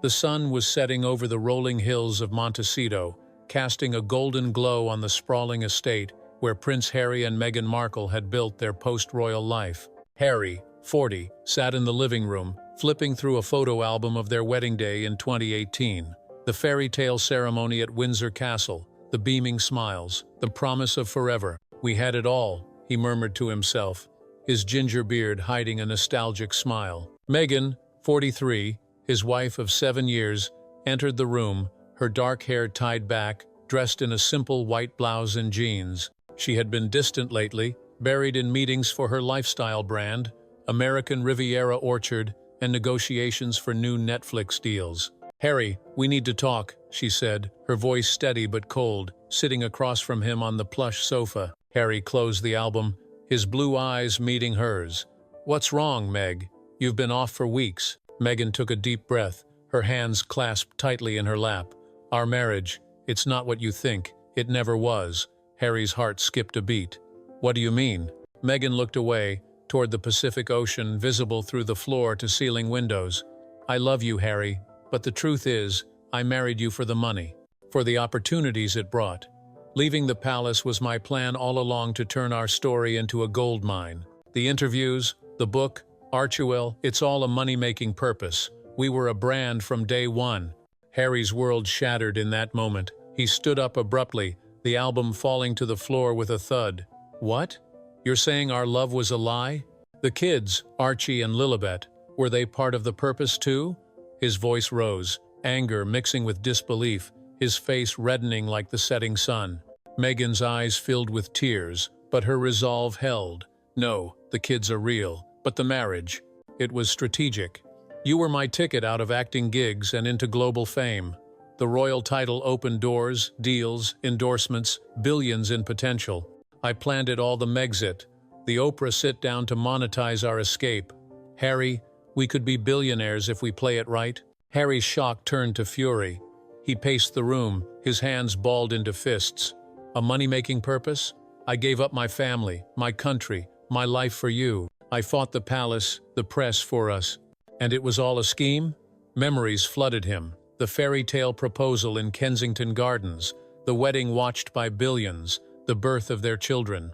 The sun was setting over the rolling hills of Montecito, casting a golden glow on the sprawling estate where Prince Harry and Meghan Markle had built their post-royal life. Harry, 40, sat in the living room, flipping through a photo album of their wedding day in 2018. The fairy tale ceremony at Windsor Castle, the beaming smiles, the promise of forever. "We had it all," he murmured to himself, his ginger beard hiding a nostalgic smile. Meghan, 43, his wife of 7 years, entered the room, her dark hair tied back, dressed in a simple white blouse and jeans. She had been distant lately, buried in meetings for her lifestyle brand, American Riviera Orchard, and negotiations for new Netflix deals. "Harry, we need to talk," she said, her voice steady but cold, sitting across from him on the plush sofa. Harry closed the album, his blue eyes meeting hers. "What's wrong, Meg? You've been off for weeks." Meghan took a deep breath, her hands clasped tightly in her lap. "Our marriage, it's not what you think. It never was." Harry's heart skipped a beat. "What do you mean?" Meghan looked away, toward the Pacific Ocean visible through the floor-to-ceiling windows. "I love you, Harry, but the truth is, I married you for the money, for the opportunities it brought. Leaving the palace was my plan all along to turn our story into a gold mine. The interviews, the book, Archewell, it's all a money-making purpose. We were a brand from day one." Harry's world shattered in that moment. He stood up abruptly, the album falling to the floor with a thud. "What? You're saying our love was a lie? The kids, Archie and Lilibet, were they part of the purpose too?" His voice rose, anger mixing with disbelief, his face reddening like the setting sun. Meghan's eyes filled with tears, but her resolve held. "No, the kids are real, but the marriage, it was strategic. You were my ticket out of acting gigs and into global fame. The royal title opened doors, deals, endorsements, billions in potential. I planned it all, the Megxit, the Oprah sit-down to monetize our escape. Harry, we could be billionaires if we play it right." Harry's shock turned to fury. He paced the room, his hands balled into fists. "A money-making purpose? I gave up my family, my country, my life for you. I fought the palace, the press for us. And it was all a scheme?" Memories flooded him. The fairy tale proposal in Kensington Gardens, the wedding watched by billions, the birth of their children.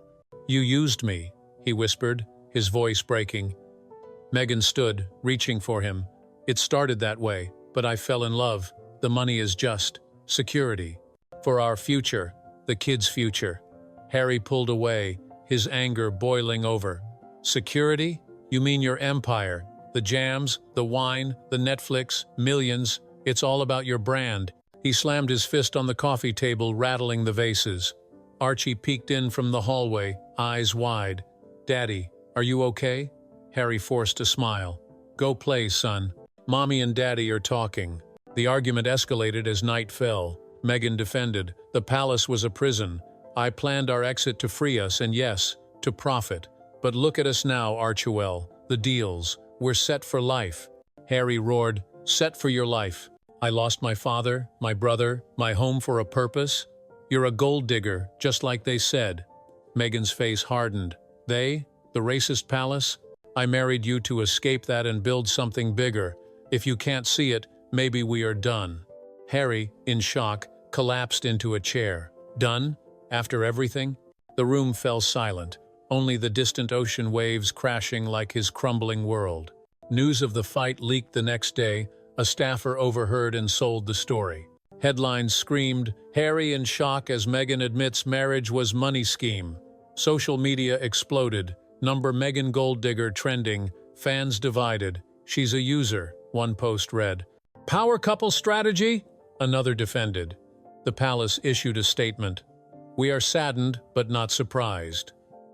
"You used me," he whispered, his voice breaking. Meghan stood, reaching for him. "It started that way, but I fell in love. The money is just security. For our future, the kids' future." Harry pulled away, his anger boiling over. "Security? You mean your empire? The jams, the wine, the Netflix, millions. It's all about your brand." He slammed his fist on the coffee table, rattling the vases. Archie peeked in from the hallway, eyes wide. "Daddy, are you okay?" Harry forced a smile. "Go play, son. Mommy and Daddy are talking." The argument escalated as night fell. Meghan defended. "The palace was a prison. I planned our exit to free us and yes, to profit. But look at us now, Archewell. The deals. We're set for life." Harry roared, "Set for your life? I lost my father, my brother, my home for a purpose? You're a gold digger, just like they said." Meghan's face hardened. "They? The racist palace? I married you to escape that and build something bigger. If you can't see it, maybe we are done." Harry, in shock, collapsed into a chair. "Done? After everything?" The room fell silent, only the distant ocean waves crashing like his crumbling world. News of the fight leaked the next day. A staffer overheard and sold the story. Headlines screamed, "Harry in shock as Meghan admits marriage was money scheme." Social media exploded. Number Meghan Gold Digger trending. Fans divided. "She's a user," one post read. "Power couple strategy?" another defended. The palace issued a statement. "We are saddened but not surprised."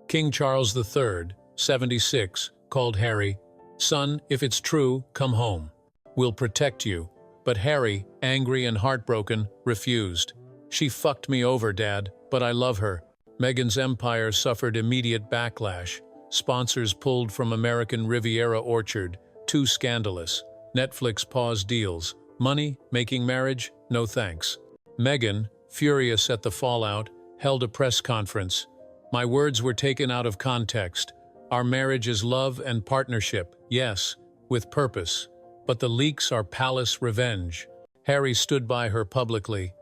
King Charles III, 76, called Harry. "Son, if it's true, come home. We'll protect you." But Harry, angry and heartbroken, refused. "She fucked me over, Dad, but I love her." Meghan's empire suffered immediate backlash. Sponsors pulled from American Riviera Orchard. Too scandalous. Netflix paused deals. Money, making marriage? No thanks. Meghan, furious at the fallout, held a press conference. "My words were taken out of context. Our marriage is love and partnership, yes, with purpose. But the leaks are palace revenge. Harry stood by her publicly.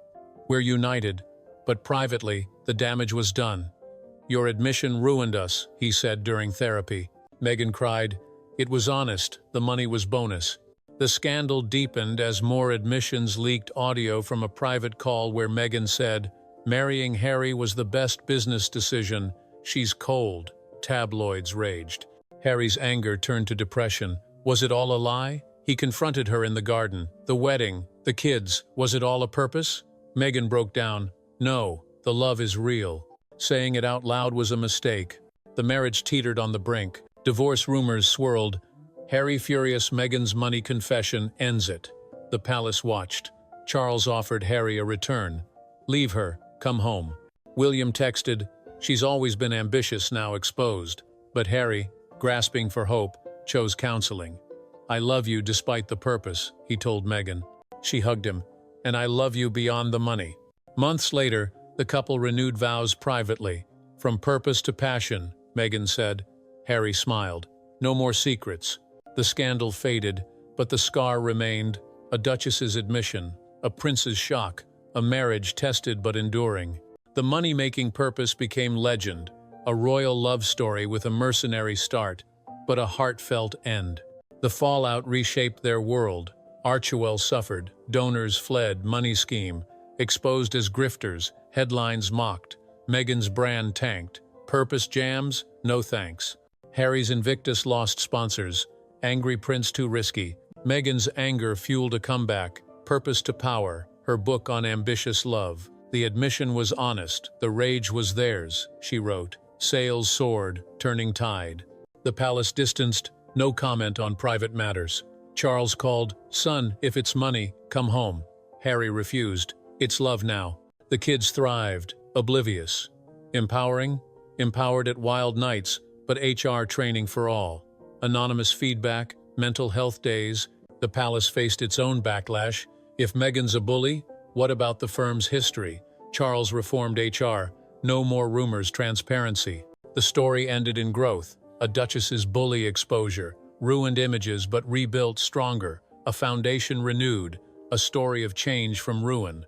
We're united, but privately, the damage was done. Your admission ruined us, he said during therapy. Meghan cried, it was honest, the money was bonus. The scandal deepened as more admissions leaked audio from a private call where Meghan said, marrying Harry was the best business decision. She's cold. Tabloids raged. Harry's anger turned to depression. Was it all a lie? He confronted her in the garden. The wedding, the kids, was it all a purpose? Meghan broke down. No, the love is real. Saying it out loud was a mistake. The marriage teetered on the brink. Divorce rumors swirled. Harry furious, Meghan's money confession ends it. The palace watched. Charles offered Harry a return. Leave her, come home. William texted, she's always been ambitious, now exposed. But Harry, grasping for hope, chose counseling. I love you despite the purpose, he told Meghan. She hugged him. And I love you beyond the money. Months later, the couple renewed vows privately. From purpose to passion, Meghan said. Harry smiled. No more secrets. The scandal faded, but the scar remained. A duchess's admission, a prince's shock, a marriage tested but enduring. The money-making purpose became legend, a royal love story with a mercenary start, but a heartfelt end. The fallout reshaped their world. Archewell suffered, donors fled, money scheme. Exposed as grifters, headlines mocked. Meghan's brand tanked. Purpose jams? No thanks. Harry's Invictus lost sponsors. Angry prince too risky. Meghan's anger fueled a comeback. Purpose to power. Her book on ambitious love. The admission was honest. The rage was theirs, she wrote. Sails soared, turning tide. The palace distanced. No comment on private matters. Charles called, son, if it's money, come home. Harry refused. It's love now. The kids thrived, oblivious. Empowering? Empowered at wild nights, but HR training for all. Anonymous feedback, mental health days. The palace faced its own backlash. If Meghan's a bully, what about the firm's history? Charles reformed HR. No more rumors, transparency. The story ended in growth. A duchess's bully exposure. Ruined images but rebuilt stronger. A foundation renewed. A story of change from ruin.